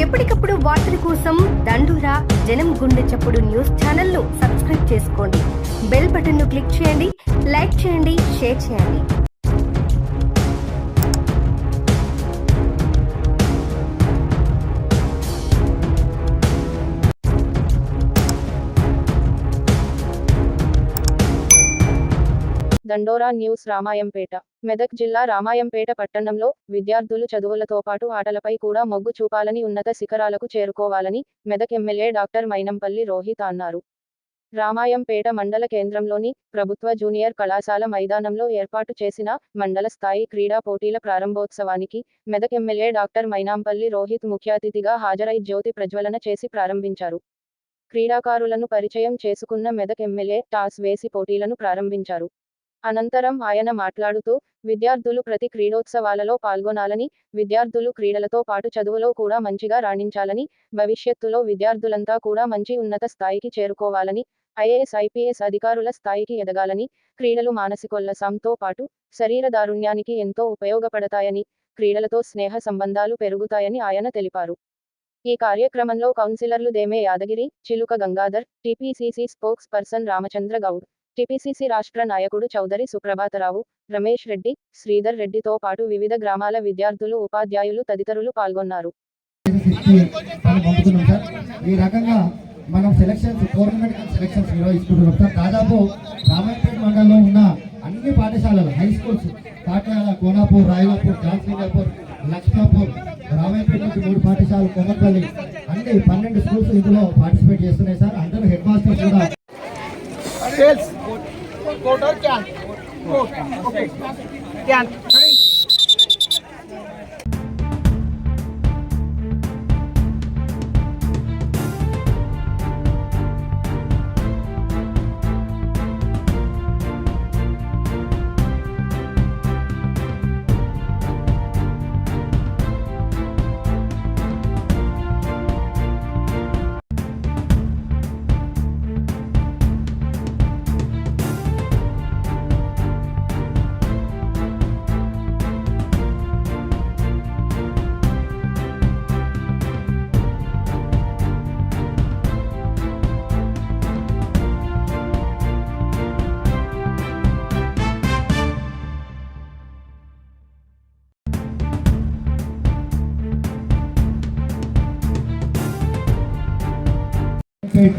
ఎప్పటికప్పుడు వార్తల కోసం దండూరా జనం గుండె చప్పుడు న్యూస్ ఛానల్ను సబ్స్క్రైబ్ చేసుకోండి. బెల్ బటన్ను క్లిక్ చేయండి, లైక్ చేయండి, షేర్ చేయండి. దండోరా న్యూస్ రామాయంపేట. మెదక్ జిల్లా రామాయంపేట పట్టణంలో విద్యార్థులు చదువులతో పాటు ఆటలపై కూడా మొగ్గు చూపాలని, ఉన్నత శిఖరాలకు చేరుకోవాలని మెదక్ ఎమ్మెల్యే డాక్టర్ మైనంపల్లి రోహిత్ అన్నారు. రామాయంపేట మండల కేంద్రంలోని ప్రభుత్వ జూనియర్ కళాశాల మైదానంలో ఏర్పాటు చేసిన మండల స్థాయి క్రీడా పోటీల ప్రారంభోత్సవానికి మెదక్ ఎమ్మెల్యే డాక్టర్ మైనంపల్లి రోహిత్ ముఖ్య అతిథిగా హాజరై జ్యోతి ప్రజ్వలన చేసి ప్రారంభించారు. క్రీడాకారులను పరిచయం చేసుకున్న మెదక్ ఎమ్మెల్యే టాస్ వేసి పోటీలను ప్రారంభించారు. అనంతరం ఆయన మాట్లాడుతూ, విద్యార్థులు ప్రతి క్రీడోత్సవాలలో పాల్గొనాలని, విద్యార్థులు క్రీడలతో పాటు చదువులో కూడా మంచిగా రాణించాలని, భవిష్యత్తులో విద్యార్థులంతా కూడా మంచి ఉన్నత స్థాయికి చేరుకోవాలని, ఐఏఎస్ ఐపీఎస్ అధికారుల స్థాయికి ఎదగాలని, క్రీడలు మానసికోల్లాసంతో పాటు శరీర దారుణ్యానికి ఎంతో ఉపయోగపడతాయని, క్రీడలతో స్నేహ సంబంధాలు పెరుగుతాయని ఆయన తెలిపారు. ఈ కార్యక్రమంలో కౌన్సిలర్లు దేమే యాదగిరి, చిలుక Gangadhar, TPCC spokes person Ramachandra Goud, TPCC రాష్ట్ర నాయకుడు చౌదరి సుప్రభాతరావు, రమేష్ రెడ్డి, శ్రీధర్ రెడ్డితో పాటు వివిధ గ్రామాల విద్యార్థులు, ఉపాధ్యాయులు తదితరులు పాల్గొన్నారు. ఈ రకంగా మనం టోర్నమెంట్ సెలక్షన్స్ నిర్వహిస్తున్నాం సార్. దాదాపు రామాయంపేట మండలంలో ఉన్న అన్ని పాఠశాలలు, హై స్కూల్స్, కాకినాడ, కోనాపూర్, రాయలాపూర్, జాన్సింగాపూర్, లక్ష్మాపూర్, రామాయంపేట నుంచి 3 పాఠశాలలు, కొమర్పల్లి, అన్ని 12 స్కూల్స్ ఇందులో పార్టిసిపేట్ చేస్తున్నాయి సార్. అందరూ హెడ్ మాస్టర్స్ కూడా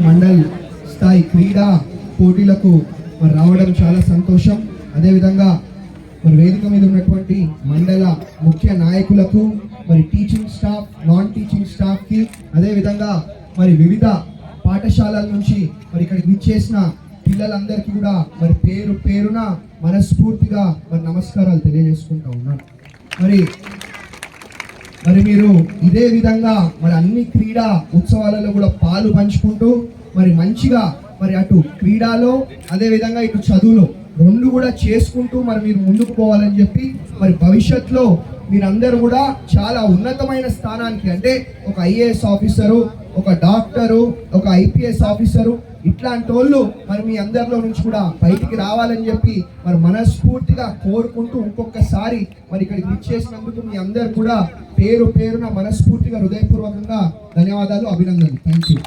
మండల్ స్థాయి క్రీడా పోటీలకు రావడం చాలా సంతోషం. అదేవిధంగా వేదిక మీద ఉన్నటువంటి మండల ముఖ్య నాయకులకు, టీచింగ్ స్టాఫ్, నాన్ టీచింగ్ స్టాఫ్కి, అదేవిధంగా వివిధ పాఠశాలల నుంచి ఇక్కడికి విచ్చేసిన పిల్లలందరికీ కూడా పేరు పేరున మనస్ఫూర్తిగా నమస్కారాలు తెలియజేసుకుంటూ ఉన్నాను. మీరు ఇదే విధంగా అన్ని క్రీడా ఉత్సవాలలో కూడా పాలు పంచుకుంటూ మంచిగా అటు క్రీడాలో అదే విధంగా ఇటు చదువులో రెండు కూడా చేసుకుంటూ మీరు ముందుకు పోవాలని చెప్పి భవిష్యత్తులో మీరందరూ కూడా చాలా ఉన్నతమైన స్థానానికి, అంటే ఒక ఐఏఎస్ ఆఫీసరు, ఒక డాక్టరు, ఒక ఐపీఎస్ ఆఫీసరు, ఇట్లాంటి వాళ్ళు మీ అందరిలో నుంచి కూడా బయటికి రావాలని చెప్పి మనస్ఫూర్తిగా కోరుకుంటూ ఇంకొకసారి ఇక్కడికి విచ్చేసినందుకు మీ అందరు కూడా పేరు పేరున మనస్ఫూర్తిగా హృదయపూర్వకంగా ధన్యవాదాలు, అభినందనలు. Thank you.